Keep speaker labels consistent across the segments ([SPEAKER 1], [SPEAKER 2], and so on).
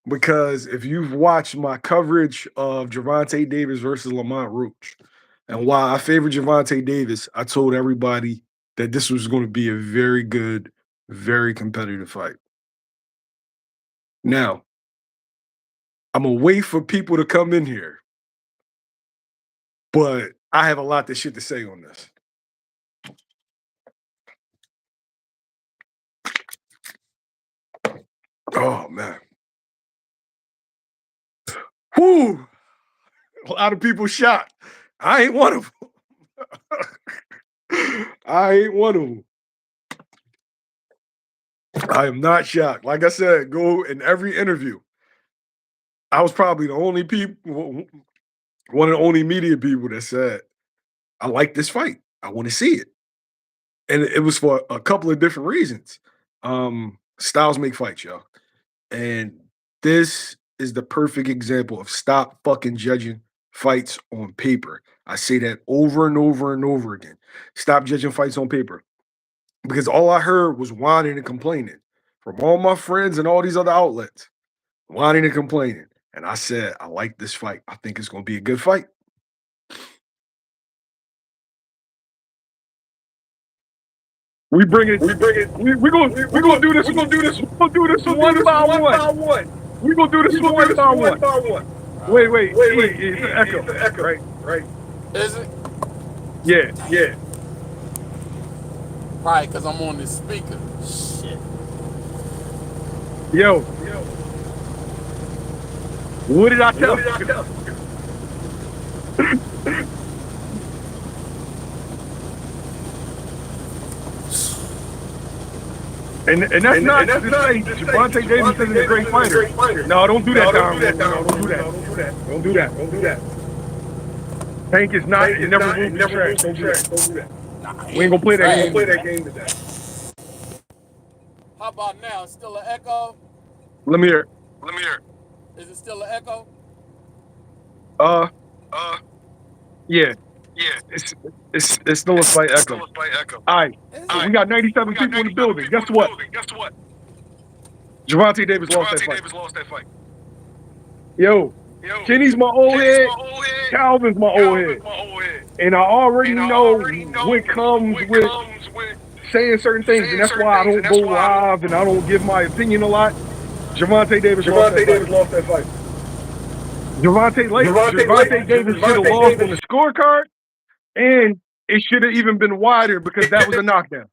[SPEAKER 1] because if you've watched my coverage of Gervonta Davis versus Lamont Roach, and why I favor Gervonta Davis, I told everybody that this was going to be a very good, very competitive fight. Now, I'm gonna wait for people to come in here, but I have a lot of shit to say on this. Oh man. Whew. A lot of people shocked. I ain't one of them. I ain't one of them. I am not shocked. Like I said, go in every interview. I was probably the only people, one of the only media people that said, I like this fight. I want to see it. And it was for a couple of different reasons. Styles make fights, y'all. And this is the perfect example of stop fucking judging fights on paper. I say that over and over and over again. Stop judging fights on paper. Because all I heard was whining and complaining from all my friends and all these other outlets, whining and complaining. And I said, I like this fight. I think it's going to be a good fight. We're gonna do this one by one. We're gonna do this one by one. Wait, it's an echo. Right.
[SPEAKER 2] Is it?
[SPEAKER 1] Yeah.
[SPEAKER 2] Right, because I'm on this speaker. Shit.
[SPEAKER 1] Yo. What did I tell you? And that's not to say Gervonta Davis isn't a great fighter. No, don't do that, Don. Don't do that. Tank is not. It never will be trash. Don't do that.
[SPEAKER 2] Nah,
[SPEAKER 1] We ain't gonna play that game today.
[SPEAKER 2] How about now? It's still an echo?
[SPEAKER 1] Let me hear.
[SPEAKER 2] Is it still an echo?
[SPEAKER 1] Yeah. It's still a slight echo. All right. We got 97 people in the building. Guess what? Gervonta Davis lost that fight. Yo, Kenny's my old head. Calvin's my old head. And I already know what comes with saying certain things, and that's why I don't go live and I don't give my opinion a lot. Gervonta Davis lost that fight. Gervonta Davis should have lost on the scorecard, and it should have even been wider because that was a knockdown.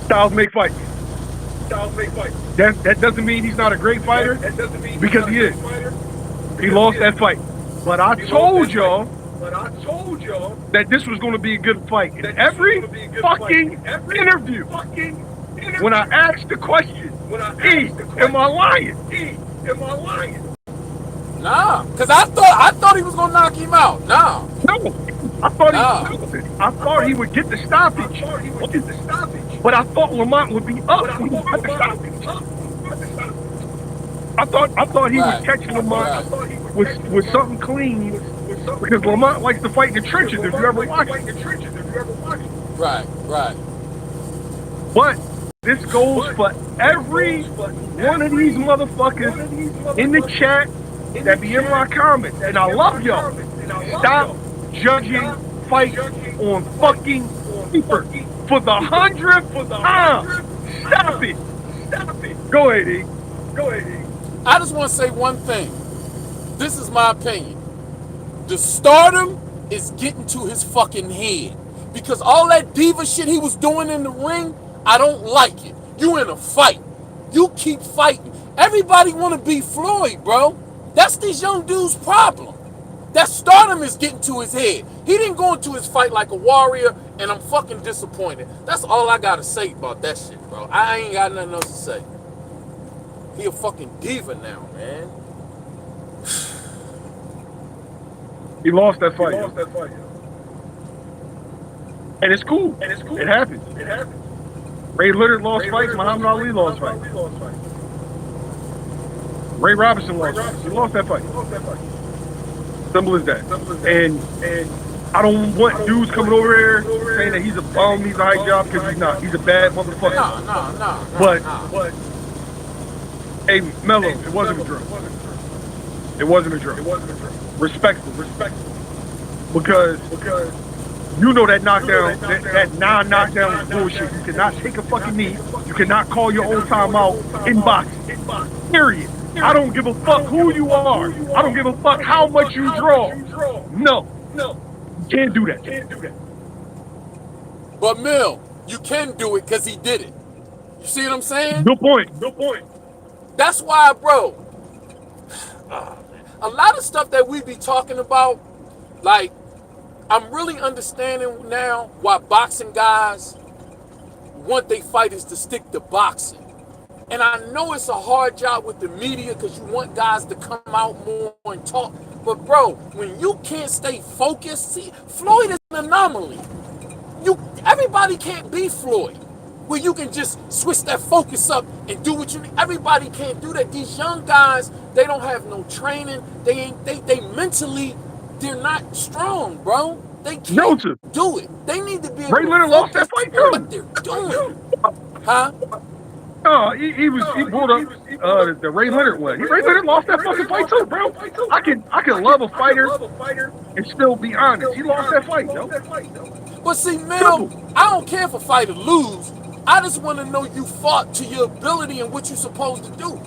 [SPEAKER 1] Styles make fights. That doesn't mean he's not a great fighter, because he is. He lost that fight. But I told y'all that this was going to be a good fight. In every fucking interview, when I asked the question, am I lying?
[SPEAKER 2] Nah, because I thought he was going to knock him out. Nah.
[SPEAKER 1] No. I thought he would get the stoppage. But I thought Lamont would be up when he got the stoppage. I thought he would catch Lamont with something clean, because Lamont likes to fight in the trenches if you ever watch it.
[SPEAKER 2] Right.
[SPEAKER 1] But this goes for every one of these motherfuckers in the chat that be in my comments. And I love y'all. Stop judging fights on fucking paper for the 100th time. Stop it. Go ahead, E.
[SPEAKER 2] I just want to say one thing. This is my opinion. The stardom is getting to his fucking head. Because all that diva shit he was doing in the ring, I don't like it. You in a fight. You keep fighting. Everybody want to be Floyd, bro. That's these young dudes' problem. That stardom is getting to his head. He didn't go into his fight like a warrior, and I'm fucking disappointed. That's all I gotta say about that shit, bro. I ain't got nothing else to say. He a fucking diva now, man.
[SPEAKER 1] He lost that fight. And it's cool. It happens. Ray Leonard lost fights. Muhammad Ali lost fights. Ray Robinson lost fights. He lost that fight. Simple as that. And I don't want dudes coming over here saying that he's a bum, he's a hype job, because he's not. He's a bad motherfucker. But hey, Mello, it wasn't a drill. It wasn't a drill. Respectful. Because you know that knockdown, that non-knockdown is bullshit. You cannot take a fucking knee. You cannot call your own timeout in boxing. Period. I don't give a fuck who you are. I don't give a fuck how much you draw. No. You can't do that.
[SPEAKER 2] But Mill, you can do it because he did it. You see what I'm saying?
[SPEAKER 1] Good point.
[SPEAKER 2] That's why, bro, a lot of stuff that we be talking about, like, I'm really understanding now why boxing guys want their fighters to stick to boxing. And I know it's a hard job with the media because you want guys to come out more and talk. But bro, when you can't stay focused, see, Floyd is an anomaly. Everybody can't be Floyd, where you can just switch that focus up and do what you need. Everybody can't do that. These young guys, they don't have no training. They mentally, they're not strong, bro. They can't do it. They need to be able
[SPEAKER 1] Ray Leonard lost that fight too.
[SPEAKER 2] What they're doing, huh?
[SPEAKER 1] No, he pulled up the Ray Leonard one. Ray Leonard lost that fucking fight too, bro. I can love a fighter and still be honest. He lost that fight, yo.
[SPEAKER 2] But see, Mel, I don't care if a fighter lose. I just want to know you fought to your ability and what you're supposed to do.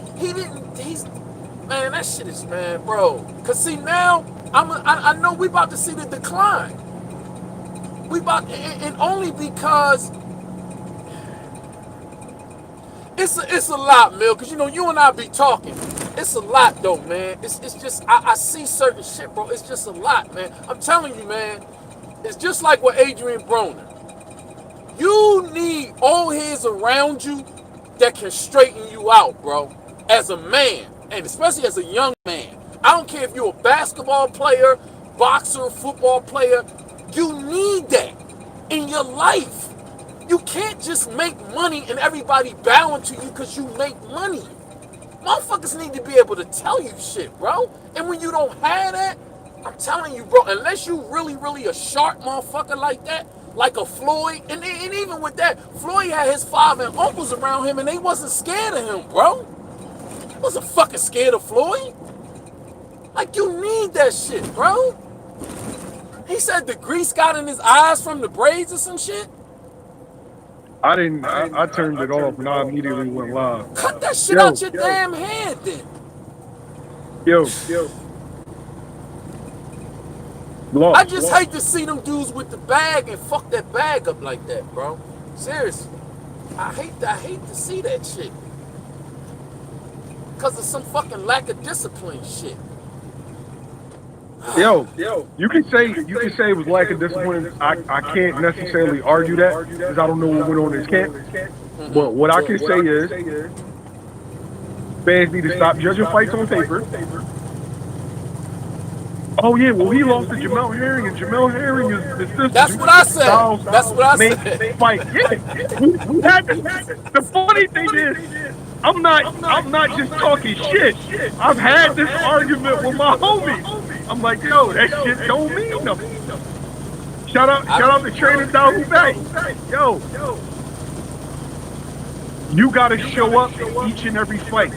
[SPEAKER 2] Man, that shit is, man, bro. Cause see now, I know we about to see the decline. And only because it's a lot, Mel. Cause you and I be talking. It's a lot though, man. It's just I see certain shit, bro. It's just a lot, man. I'm telling you, man. It's just like with Adrian Broner. You need old heads around you that can straighten you out, bro. As a man, and especially as a young man. I don't care if you're a basketball player, boxer, football player. You need that in your life. You can't just make money and everybody bowing to you because you make money. Motherfuckers need to be able to tell you shit, bro. And when you don't have that, I'm telling you, bro, unless you really, really a sharp motherfucker like that, like a Floyd, and even with that, Floyd had his father and uncles around him and they wasn't scared of him, bro. He wasn't fucking scared of Floyd. Like, you need that shit, bro. He said the grease got in his eyes from the braids or some shit.
[SPEAKER 1] I didn't. I turned it off and I immediately went live.
[SPEAKER 2] Cut that shit out your damn head, then.
[SPEAKER 1] Yo.
[SPEAKER 2] I just hate to see them dudes with the bag and fuck that bag up like that, bro. Seriously. I hate to see that shit. Because of some fucking lack of discipline shit.
[SPEAKER 1] Yo, you can say it was lack of discipline. I can't necessarily argue that because I don't know what went on in his camp. But what I can say is fans need to stop judging fights on paper. Oh yeah, well he lost to Jamel Herring, and Jamel Herring is the sister.
[SPEAKER 2] That's what I said. That's what I said.
[SPEAKER 1] Fight. Yeah. We had this. The funny thing is, I'm not just talking shit. I've had this argument with my homie. I'm like, yo, that shit don't mean nothing. Shout out to Trainer Doggy Bay. Yo, you gotta show up in each and every fight.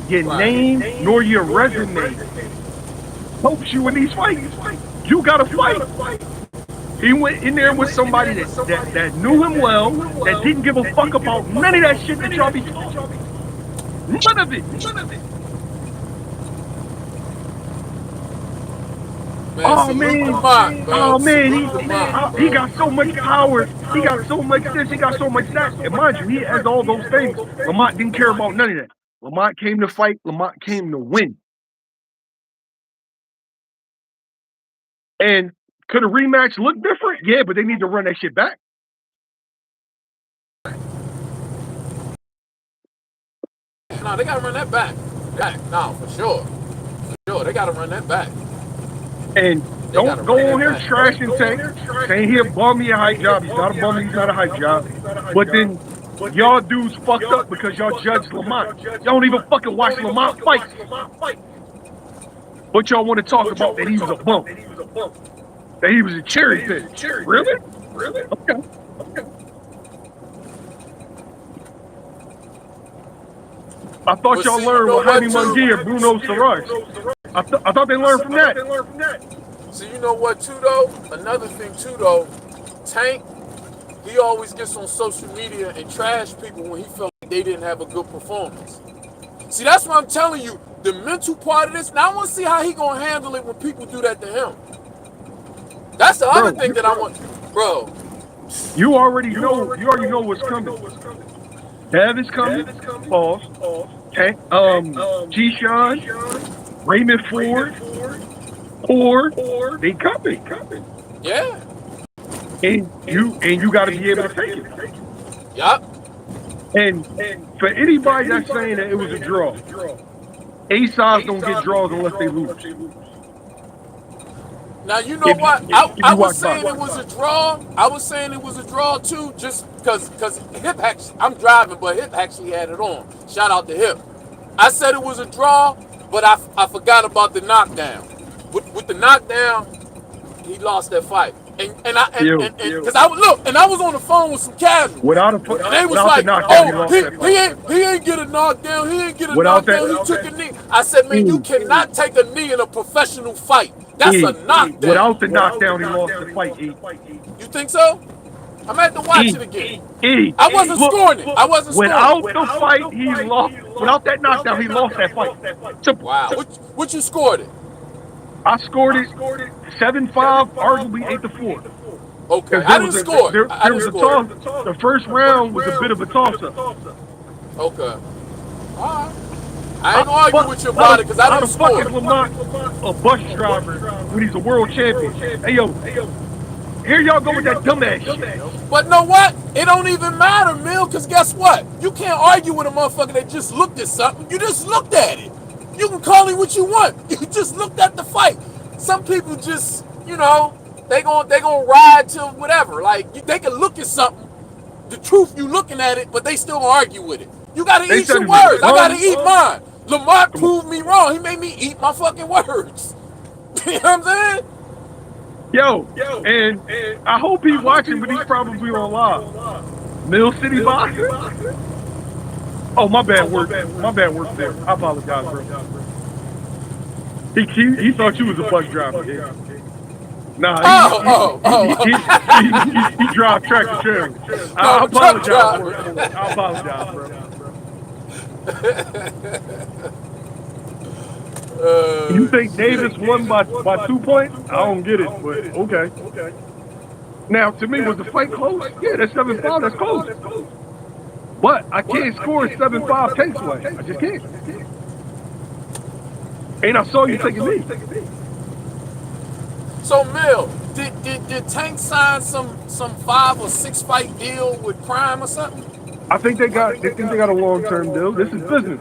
[SPEAKER 1] Your name nor your resume helps you in these fights. You gotta fight. He went in there with somebody that knew him well, that didn't give a fuck about none of that shit that y'all be talking. None of it. Man, he got so much power. He got so much this. He got so much that. And mind you, he has all those things. Lamont didn't care about none of that. Lamont came to fight. Lamont came to win. And could a rematch look different? Yeah, but they need to run that shit back.
[SPEAKER 2] No, they gotta run that back. No, for sure. They gotta run that back.
[SPEAKER 1] And don't go on here trash and saying he a bum, he a hype job. He's not a bum, he's not a hype job. But then y'all dudes fucked up because y'all judged Lamont. Y'all don't even fucking watch Lamont fight. But y'all want to talk about that he was a bum.
[SPEAKER 3] That he was a cherry pick. Really? Okay. I thought
[SPEAKER 2] But
[SPEAKER 3] y'all
[SPEAKER 2] see, you
[SPEAKER 3] learned
[SPEAKER 2] know
[SPEAKER 3] with
[SPEAKER 2] what,
[SPEAKER 3] Jaime
[SPEAKER 2] too?
[SPEAKER 3] Munguia, Bruno Saras. I thought they learned from that.
[SPEAKER 2] See, you know what, too, though? Another thing, too, though, Tank, he always gets on social media and trash people when he felt like they didn't have a good performance. See, that's what I'm telling you. The mental part of this, now I want to see how he going to handle it when people do that to him. That's the other
[SPEAKER 3] Bro,
[SPEAKER 2] thing that I want. Bro,
[SPEAKER 3] you already know what's coming. Dev is coming. Pause. Keyshawn, Raymond Ford, or they coming.
[SPEAKER 2] yeah.
[SPEAKER 3] And you got to be able to take it.
[SPEAKER 2] Yup.
[SPEAKER 3] And for anybody that's saying that it was a draw, A sides don't get draws unless they lose.
[SPEAKER 2] Now, you know
[SPEAKER 3] If
[SPEAKER 2] what?
[SPEAKER 3] if
[SPEAKER 2] I
[SPEAKER 3] you
[SPEAKER 2] was
[SPEAKER 3] watch
[SPEAKER 2] saying it
[SPEAKER 3] boxing,
[SPEAKER 2] was a draw. I was saying it was a draw, too, just because Hip actually, I'm driving, but Hip actually had it on. Shout out to Hip. I said it was a draw, but I forgot about the knockdown. With the knockdown, he lost that fight.
[SPEAKER 3] yo,
[SPEAKER 2] Because I look, and I was on the phone with some casuals,
[SPEAKER 3] without
[SPEAKER 2] and they was
[SPEAKER 3] the
[SPEAKER 2] like,
[SPEAKER 3] knockdown, he
[SPEAKER 2] "Oh,
[SPEAKER 3] lost that fight.
[SPEAKER 2] he ain't get a knockdown. He ain't get a
[SPEAKER 3] Without that,
[SPEAKER 2] knockdown. He took a knee." I said, "Man, you cannot take a knee in a professional fight. That's a
[SPEAKER 3] without
[SPEAKER 2] knockdown."
[SPEAKER 3] the knockdown, he lost the fight.
[SPEAKER 2] You think so? I'm gonna have to watch it again. I wasn't
[SPEAKER 3] Look,
[SPEAKER 2] scoring it. I wasn't scoring
[SPEAKER 3] without
[SPEAKER 2] it.
[SPEAKER 3] the fight, he lost. Without that knockdown, he lost that fight. Simple.
[SPEAKER 2] Wow. What you scored it?
[SPEAKER 3] I scored it 7-5, arguably 8-4.
[SPEAKER 2] Okay.
[SPEAKER 3] Because
[SPEAKER 2] I didn't score it. I
[SPEAKER 3] there
[SPEAKER 2] didn't
[SPEAKER 3] was a
[SPEAKER 2] score
[SPEAKER 3] toss.
[SPEAKER 2] it.
[SPEAKER 3] The first round was a bit of a toss up.
[SPEAKER 2] Okay. All right. I ain't gonna argue with you about it because I
[SPEAKER 3] How
[SPEAKER 2] didn't
[SPEAKER 3] the fuck
[SPEAKER 2] score
[SPEAKER 3] is
[SPEAKER 2] it.
[SPEAKER 3] Lamont a bus driver when he's a world champion? Hey yo, here y'all go with that dumbass shit, yo.
[SPEAKER 2] But know what? It don't even matter, Mill, because guess what? You can't argue with a motherfucker that just looked at something. You just looked at it. You can call it what you want. You just looked at the fight. Some people just, they gonna ride till whatever. Like they can look at something, the truth you looking at it, but they still gonna argue with it. You gotta
[SPEAKER 3] They
[SPEAKER 2] eat
[SPEAKER 3] said
[SPEAKER 2] your
[SPEAKER 3] it was a
[SPEAKER 2] words. I gotta
[SPEAKER 3] bum.
[SPEAKER 2] eat mine. Lamont
[SPEAKER 3] Come on.
[SPEAKER 2] proved me wrong. He made me eat my fucking words. You know what I'm saying?
[SPEAKER 3] Yo, and I hope he's watching, but he's probably on live. Mill City Boxing? Oh, my bad work. My bad work there. I apologize, bro. He thought you was a bus driver. Yeah. Nah, he drive tractor trailer.
[SPEAKER 2] No,
[SPEAKER 3] I
[SPEAKER 2] I'm a truck
[SPEAKER 3] apologize,
[SPEAKER 2] driver.
[SPEAKER 3] work. I apologize, bro. You think Davis won by 2 points? I don't get it, but okay. Now, to me, was the fight close? Yeah, that's 7-5. That's close. But I can't score 7-5 Tank's way. I just can't. And I saw you take a knee.
[SPEAKER 2] So Mill, did Tank sign some 5 or 6 fight deal with Prime or something?
[SPEAKER 3] I think they got a long-term deal. This is business.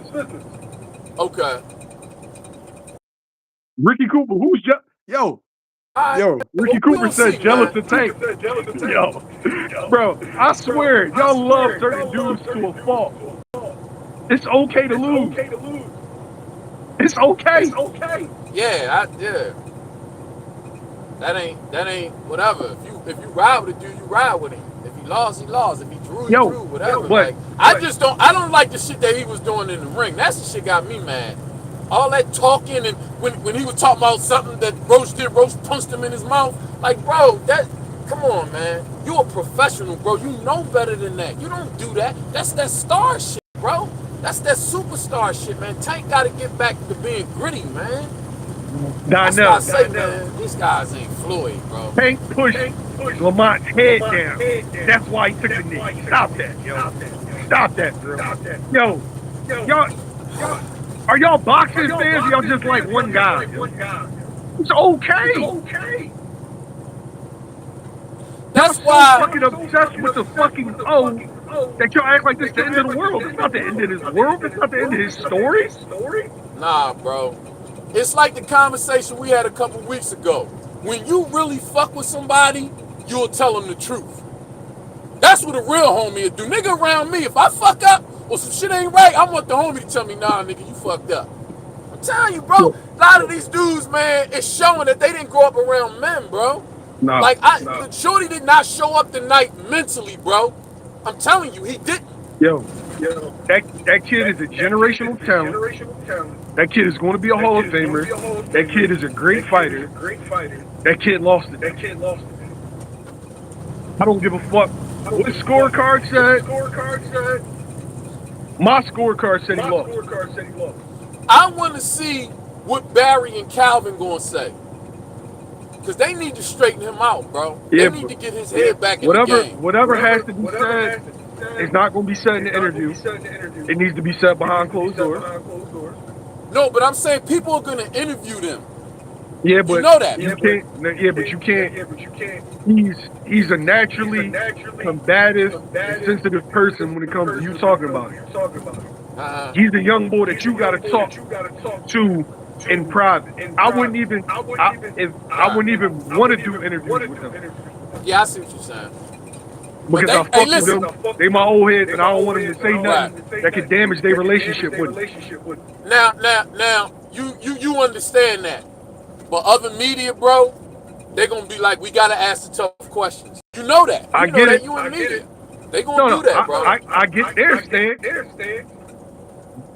[SPEAKER 2] Okay.
[SPEAKER 3] Ricky Cooper, yo, Ricky Cooper said jealous of Tank. Yo, bro, I swear, y'all love certain dudes to a fault. It's okay to lose. It's okay.
[SPEAKER 2] Yeah. That ain't whatever. If you ride with a dude, you ride with him. If he lost, he lost. If he drew, he drew. Whatever.
[SPEAKER 3] But
[SPEAKER 2] I don't like the shit that he was doing in the ring. That's the shit got me mad. All that talking and when he was talking about something that Roach did, Roach punched him in his mouth. Like, bro, come on, man. You a professional, bro. You know better than that. You don't do that. That's that star shit, bro. That's that superstar shit, man. Tank got to get back to being gritty, man. That's why I say, man, these guys ain't Floyd, bro.
[SPEAKER 3] Tank pushed Lamont's head down. That's why he took the knee. Stop that, yo. Stop that, bro. Yo, y'all, are y'all boxing fans? Or y'all just like one guy? It's okay.
[SPEAKER 2] That's
[SPEAKER 3] y'all
[SPEAKER 2] why.
[SPEAKER 3] so fucking obsessed with the fucking that y'all act like this the end of the world. It's not the end of this world. It's not the end of his story.
[SPEAKER 2] Nah, bro. It's like the conversation we had a couple weeks ago. When you really fuck with somebody, you'll tell them the truth. That's what a real homie would do. Nigga around me, if I fuck up or some shit ain't right, I want the homie to tell me, nah, nigga, you fucked up. I'm telling you, bro, a lot of these dudes, man, it's showing that they didn't grow up around men, bro.
[SPEAKER 3] Nah,
[SPEAKER 2] Like Shorty did not show up tonight mentally, bro. I'm telling you, he didn't.
[SPEAKER 3] yo, that kid is a generational talent. That kid is going to be a Hall of Famer. That kid is a great fighter. That kid lost today. I don't give a fuck what his scorecard said. My scorecard said he lost.
[SPEAKER 2] I want to see what Barry and Calvin gonna say, because they need to straighten him out, bro. They
[SPEAKER 3] Yeah,
[SPEAKER 2] need
[SPEAKER 3] but
[SPEAKER 2] to get his head back in the
[SPEAKER 3] whatever
[SPEAKER 2] game.
[SPEAKER 3] whatever has to be said is not going to be said in the interview. It needs to be said behind closed doors.
[SPEAKER 2] No, but I'm saying people are gonna interview them.
[SPEAKER 3] Yeah,
[SPEAKER 2] You
[SPEAKER 3] but
[SPEAKER 2] know that.
[SPEAKER 3] you can't. Yeah, but you can't. He's a naturally combative and sensitive person when it comes to you talking about him. He's a young boy that you got to talk to in private. I wouldn't even. I wouldn't even want to do interviews with him
[SPEAKER 2] Yeah, I see what you're saying.
[SPEAKER 3] because I fuck with them. They my old heads, and I don't want them to say nothing
[SPEAKER 2] Right.
[SPEAKER 3] that could damage their relationship with him.
[SPEAKER 2] Now, you understand that. But other media, bro, they're gonna be like, we gotta ask the tough questions. You know that.
[SPEAKER 3] I
[SPEAKER 2] You know
[SPEAKER 3] get
[SPEAKER 2] that
[SPEAKER 3] it.
[SPEAKER 2] you in media. They gonna
[SPEAKER 3] No,
[SPEAKER 2] do that, bro.
[SPEAKER 3] I get their stance,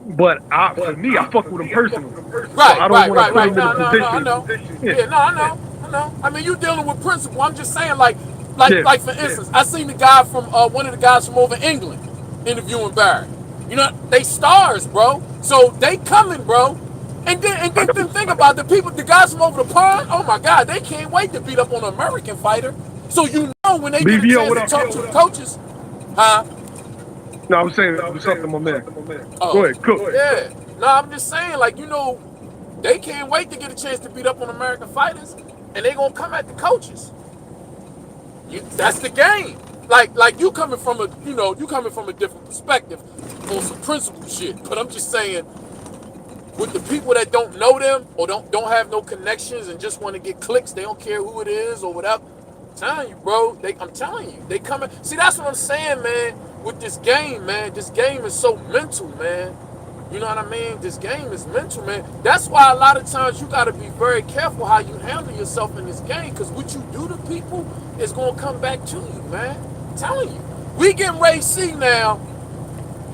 [SPEAKER 3] but for me, I fuck with them personally.
[SPEAKER 2] Right,
[SPEAKER 3] so I don't want to put
[SPEAKER 2] right.
[SPEAKER 3] them in a position.
[SPEAKER 2] I know.
[SPEAKER 3] Yeah.
[SPEAKER 2] Yeah, no, I know. I mean, you dealing with principle. I'm just saying, like
[SPEAKER 3] Yeah.
[SPEAKER 2] for instance, I seen the guy from one of the guys from over England interviewing Barry. You know, they stars, bro. So they coming, bro. And then think about the guys from over the pond. Oh my God, they can't wait to beat up on an American fighter. So you know when they get a
[SPEAKER 3] BBO,
[SPEAKER 2] chance to talk to the coaches, huh?
[SPEAKER 3] No, I'm saying something, my man.
[SPEAKER 2] Oh,
[SPEAKER 3] Go ahead, cook.
[SPEAKER 2] Yeah. No, I'm just saying, like, you know, they can't wait to get a chance to beat up on American fighters, and they gonna come at the coaches. That's the game. Like you coming from a different perspective on some principle shit. But I'm just saying, with the people that don't know them or don't have no connections and just want to get clicks, they don't care who it is or whatever. I'm telling you, bro. I'm telling you, they coming. See, that's what I'm saying, man. With this game, man. This game is so mental, man. You know what I mean? This game is mental, man. That's why a lot of times you got to be very careful how you handle yourself in this game, because what you do to people is going to come back to you, man. I'm telling you. We getting ready to see now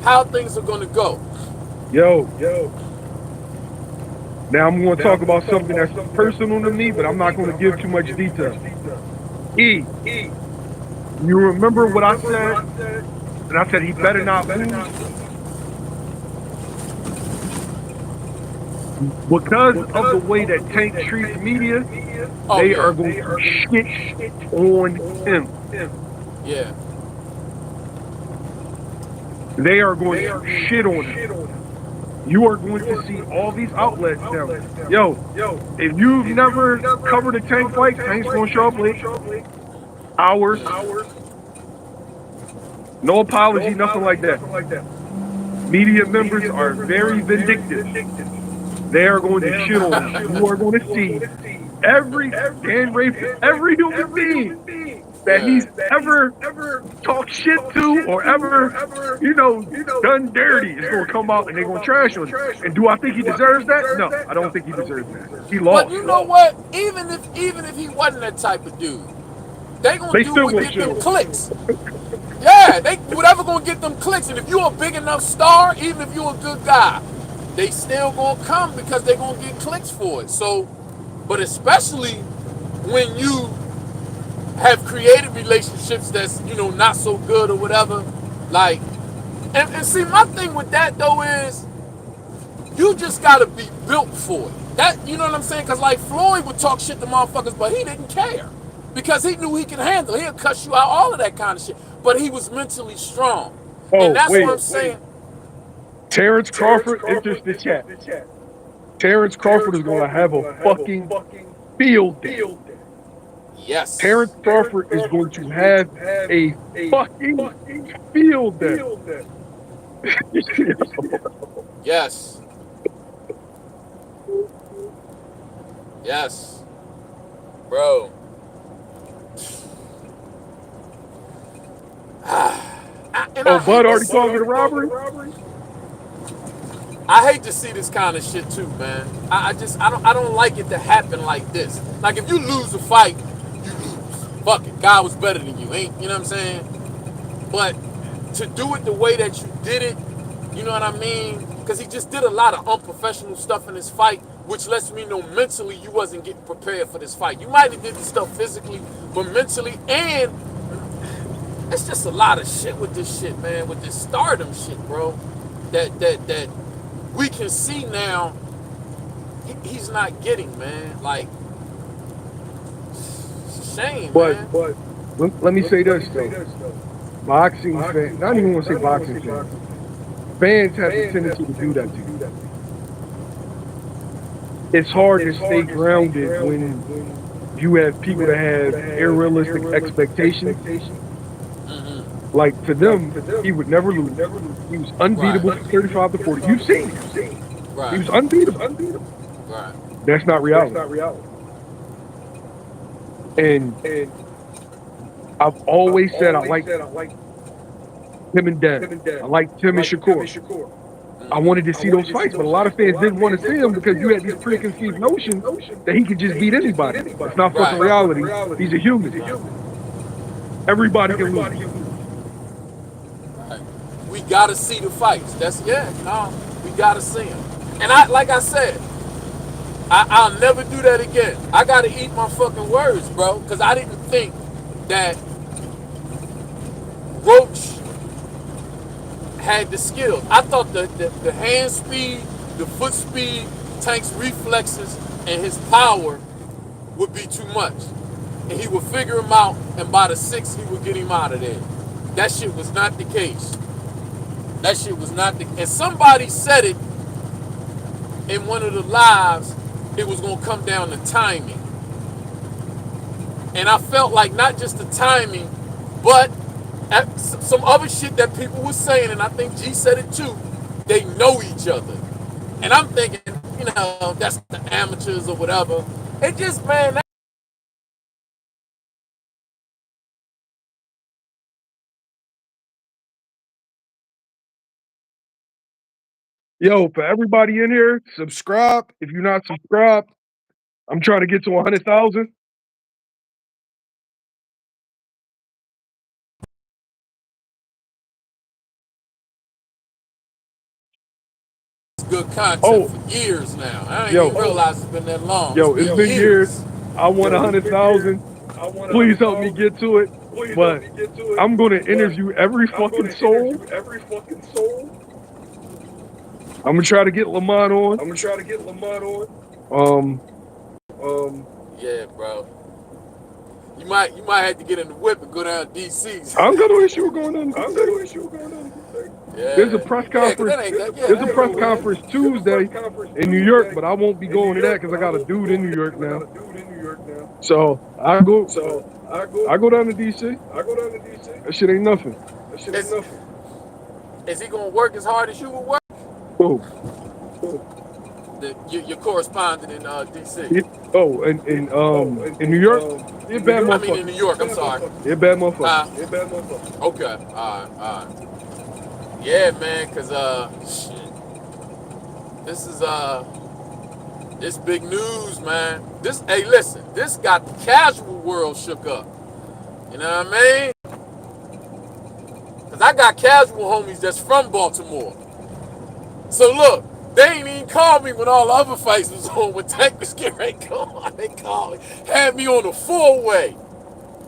[SPEAKER 2] how things are going to go.
[SPEAKER 3] Yo. Now I'm going to talk about something that's personal to me, but I'm not going to give too much detail. You remember what I said? And I said he better not lose. Because of the way that Tank treats media, they are going to shit on him.
[SPEAKER 2] Yeah.
[SPEAKER 3] They are going to shit on him. You are going to see all these outlets now. Yo, if you've never covered a Tank fight, Tank's going to show up late. Hours. No apology, nothing like that. Media members are very vindictive. They are going to shit on him. You are going to see every human being that he's ever talked shit to or ever, done dirty is going to come out and they're going to trash on him. And do I think he deserves that? No, I don't think he deserves that. He lost.
[SPEAKER 2] But you know what? Even if he wasn't that type of dude, they gonna do what get them clicks. Yeah, they whatever gonna get them clicks. And if you're a big enough star, even if you're a good guy, they still gonna come because they gonna get clicks for it. So, but especially when you have created relationships that's, not so good or whatever, like, and see, my thing with that though is you just gotta be built for it. That, you know what I'm saying? Because like Floyd would talk shit to motherfuckers, but he didn't care because he knew he could handle it. He'll cuss you out, all of that kind of shit. But he was mentally strong. And that's what I'm saying.
[SPEAKER 3] Terrence Crawford enters the chat. Terrence Crawford is going to have a fucking field day.
[SPEAKER 2] Yes.
[SPEAKER 3] Terrence Crawford is going to have a fucking field day.
[SPEAKER 2] Yes. Yes. Bro.
[SPEAKER 3] Bud already talking to robbery?
[SPEAKER 2] I hate to see this kind of shit too, man. I don't like it to happen like this. Like if you lose a fight, you lose. Fuck it, God was better than you, ain't you know what I'm saying? But to do it the way that you did it, you know what I mean? Because he just did a lot of unprofessional stuff in this fight, which lets me know mentally you wasn't getting prepared for this fight. You might have did the stuff physically, but mentally, and it's just a lot of shit with this shit, man, with this stardom shit, bro. That we can see now he's not getting, man. Like, it's a shame,
[SPEAKER 3] But
[SPEAKER 2] man.
[SPEAKER 3] let me say this though. Boxing fans, not even want to say boxing fans. Fans have the tendency to do that to you. It's hard to stay grounded when you have people that have unrealistic expectations. Like to them, he would never lose. He was unbeatable for 35 to 40. You've seen it. He was unbeatable.
[SPEAKER 2] Right.
[SPEAKER 3] That's not reality. And I've always said I like Tim and Dan. I like Tim and Shakur. I wanted to see those fights, but a lot of fans didn't want to see him because you had these preconceived notions that he could just beat anybody. It's not fucking reality. He's a human. Everybody can lose.
[SPEAKER 2] Right. We gotta see the fights. We gotta see them. And like I said, I'll never do that again. I gotta eat my fucking words, bro, because I didn't think that Roach had the skills. I thought the hand speed, the foot speed, Tank's reflexes, and his power would be too much. And he would figure him out, and by the 6th, he would get him out of there. That shit was not the case. That shit was not the case. And somebody said it in one of the lives, it was going to come down to timing. And I felt like not just the timing, but some other shit that people were saying, and I think G said it too, they know each other. And I'm thinking, that's the amateurs or whatever. It just, man,
[SPEAKER 3] Yo, for everybody in here, subscribe. If you're not subscribed, I'm trying to get to 100,000.
[SPEAKER 2] good content for years now. I didn't even realize it's been that long.
[SPEAKER 3] It's been years. I want 100,000. Please help me get to it. But I'm going to interview every fucking soul. I'm gonna try to get Lamont on.
[SPEAKER 2] Yeah, bro. You might have to get in the whip and go down to DC.
[SPEAKER 3] I'm gonna issue going on.
[SPEAKER 2] Yeah.
[SPEAKER 3] There's a press conference. There's a press conference Tuesday in New York, but I won't be going to that because I got a dude in New York now. So I go down to DC. That shit ain't nothing.
[SPEAKER 2] Is he gonna work as hard as you would work?
[SPEAKER 3] Who?
[SPEAKER 2] Your correspondent in DC.
[SPEAKER 3] In New York, you're a bad motherfucker.
[SPEAKER 2] I mean in New York. I'm sorry.
[SPEAKER 3] You're a bad motherfucker.
[SPEAKER 2] Okay. All right. Yeah, man. Cause shit. This is this big news, man. Hey, listen. This got the casual world shook up. You know what I mean? Cause I got casual homies that's from Baltimore. So look. They ain't even called me when all the other fights was on. When Tank was getting ready to go on, they called me. Had me on a 4-way.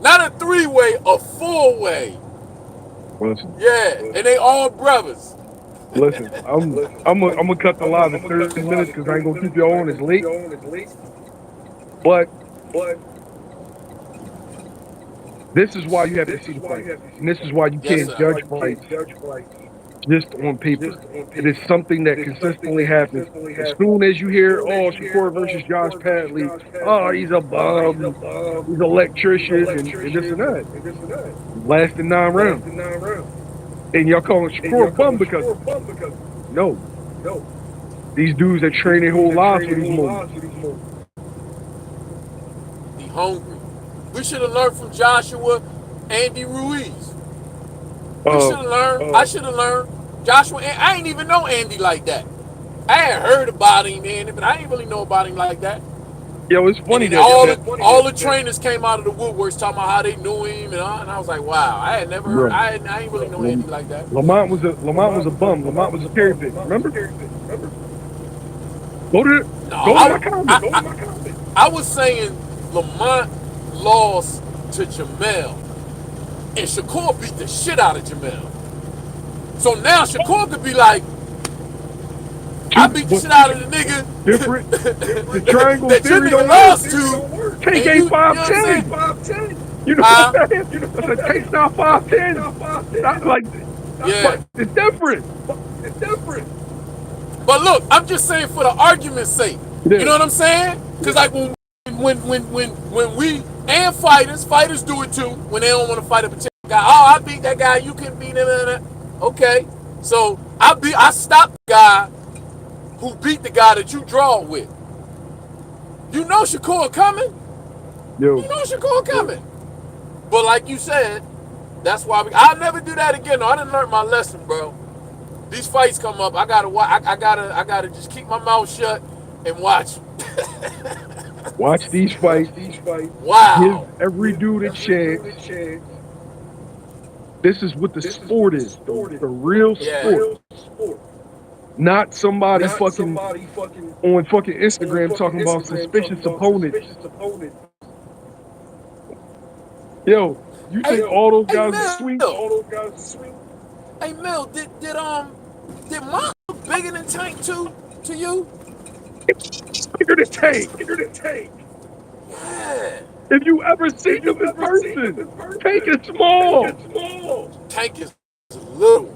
[SPEAKER 2] Not a 3-way, a 4-way.
[SPEAKER 3] Listen.
[SPEAKER 2] Yeah, and they all brothers.
[SPEAKER 3] Listen, I'm gonna cut the live at 30 minutes because I ain't gonna keep you on as late. But this is why you have to see the fight. And this is why you can't judge fights just on paper. It is something that consistently happens. As soon as you hear, Shakur versus Josh Padley, he's a bum, he's an electrician, and this and that. Lasted 9 rounds. And y'all calling Shakur a bum because no. These dudes that train their whole lives for these moments.
[SPEAKER 2] He hungry. We should have learned from Joshua, Andy Ruiz. We should have learned. I should have learned. Joshua, I ain't even know Andy like that. I had heard about him, Andy, but I ain't really know about him like that.
[SPEAKER 3] Yo, it's
[SPEAKER 2] And
[SPEAKER 3] funny
[SPEAKER 2] then all the trainers came out of the woodworks talking about how they knew him, and I was like, wow, I had never heard,
[SPEAKER 3] bro.
[SPEAKER 2] I ain't really know anything like that.
[SPEAKER 3] Lamont was a bum. Lamont was a cherry pick. Remember? Go to
[SPEAKER 2] No,
[SPEAKER 3] my comment.
[SPEAKER 2] I was saying Lamont lost to Jamel, and Shakur beat the shit out of Jamel. So now Shakur could be like, I beat the shit out of the nigga
[SPEAKER 3] Different. The triangle
[SPEAKER 2] that your
[SPEAKER 3] theory
[SPEAKER 2] nigga
[SPEAKER 3] don't work.
[SPEAKER 2] lost to.
[SPEAKER 3] Tank
[SPEAKER 2] And
[SPEAKER 3] ain't
[SPEAKER 2] you know what I'm
[SPEAKER 3] 5'10".
[SPEAKER 2] saying?
[SPEAKER 3] You know what I'm saying? I said Tank's not 5'10". Like,
[SPEAKER 2] Yeah.
[SPEAKER 3] but it's different.
[SPEAKER 2] But look, I'm just saying for the argument's sake.
[SPEAKER 3] Yeah.
[SPEAKER 2] You know what I'm saying? Because like when we and fighters do it too when they don't want to fight a particular guy. Oh, I beat that guy. You can beat him. Okay, so I stopped the guy who beat the guy that you draw with. You know Shakur coming.
[SPEAKER 3] Yo.
[SPEAKER 2] You know Shakur coming. But like you said, that's why I'll never do that again. No, I didn't learn my lesson, bro. These fights come up, I gotta just keep my mouth shut and watch.
[SPEAKER 3] Watch these fights.
[SPEAKER 2] Wow.
[SPEAKER 3] Give every dude a chance. This is what the sport is. The real sport. Not somebody fucking on fucking Instagram talking about suspicious opponents. Yo, you think all those guys are sweet?
[SPEAKER 2] Hey Mel, did Monk look bigger than Tank to you?
[SPEAKER 3] Bigger than Tank.
[SPEAKER 2] Yeah.
[SPEAKER 3] If you ever seen him in person, Tank is small.
[SPEAKER 2] Tank is little.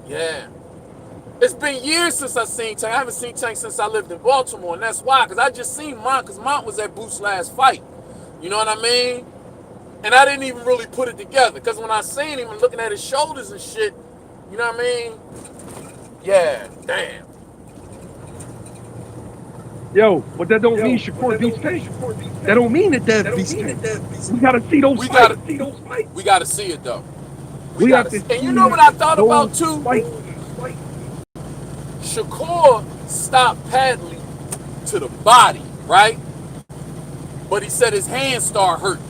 [SPEAKER 2] Yeah. It's been years since I've seen Tank. I haven't seen Tank since I lived in Baltimore, and that's why, because I just seen Monk, because Monk was at Booth's last fight. You know what I mean? And I didn't even really put it together, because when I seen him and looking at his shoulders and shit, you know what I mean? Yeah, damn.
[SPEAKER 3] Yo, but that don't mean Shakur beats Tank. That don't mean that Dev beats Tank. We gotta see those fights.
[SPEAKER 2] We gotta see it though.
[SPEAKER 3] We have to
[SPEAKER 2] and you know what I thought about too?
[SPEAKER 3] Fights.
[SPEAKER 2] Shakur stopped Padley to the body, right? But he said his hands start hurting.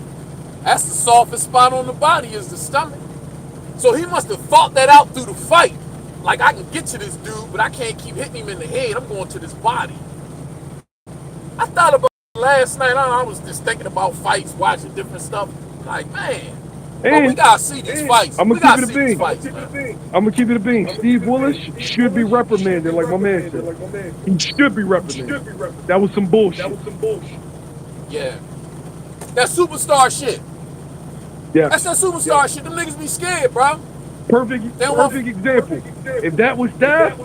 [SPEAKER 2] That's the softest spot on the body is the stomach. So he must have thought that out through the fight. Like, I can get to this dude, but I can't keep hitting him in the head. I'm going to this body. I thought about it last night. I was just thinking about fights, watching different stuff. Like, man, but we gotta see these fights.
[SPEAKER 3] I'm gonna keep it a bean. Steve Willis should be reprimanded, like my man said. He should be reprimanded. That was some bullshit.
[SPEAKER 2] Yeah. That superstar shit.
[SPEAKER 3] Yeah.
[SPEAKER 2] That's that superstar shit. Them niggas be scared, bro.
[SPEAKER 3] Perfect example. If that was Dav,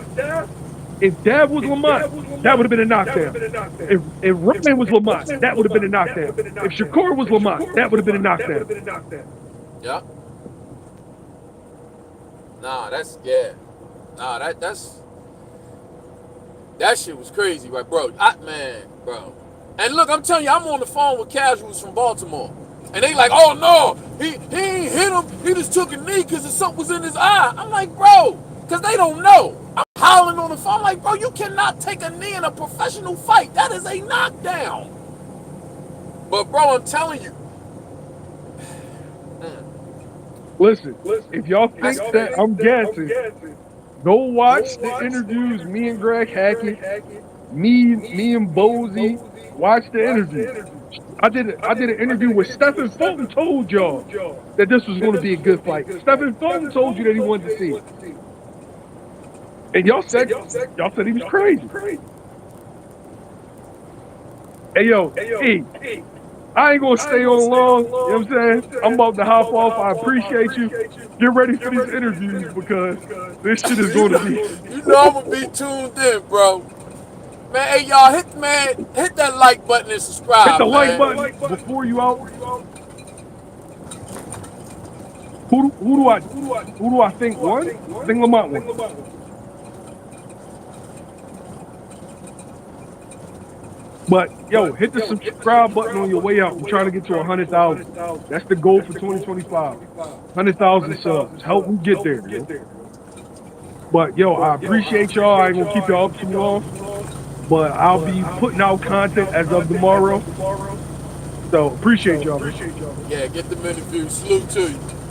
[SPEAKER 3] if Dav was Lamont, that would have been a knockdown. If Ryan was Lamont, that would have been a knockdown. If Shakur was Lamont, that would have been a knockdown.
[SPEAKER 2] Yeah. Nah, that's yeah. Nah, that's that shit was crazy, right, bro? Bro. And look, I'm telling you, I'm on the phone with casuals from Baltimore. And they like, oh no, he ain't hit him. He just took a knee because something was in his eye. I'm like, bro, because they don't know. I'm howling on the phone. I'm like, bro, you cannot take a knee in a professional fight. That is a knockdown. But bro, I'm telling you.
[SPEAKER 3] Listen, if y'all think that I'm gassing, go watch the interviews. Me and Greg Hackett, me and Bozy. Watch the interview. I did an interview where Stephen Fulton told y'all that this was going to be a good fight. Stephen Fulton told you that he wanted to see it, and y'all said he was crazy. Hey yo, I ain't gonna stay on long. You know what I'm saying? I'm about to hop off. I appreciate you. Get ready for these interviews because this shit is going to be.
[SPEAKER 2] You know I'm gonna be tuned in, bro. Man, hey y'all, hit that like button and subscribe.
[SPEAKER 3] Hit the like button before you out. Who do I think won? I think Lamont won. But yo, hit the subscribe button on your way out. We're trying to get to 100,000. That's the goal for 2025. 100,000 subs. Help me get there. Yo. But yo, I appreciate y'all. I ain't gonna keep y'all up too long. but I'll be putting out content as of tomorrow. So appreciate y'all, man.
[SPEAKER 2] Yeah, get them interviews. Salute to you.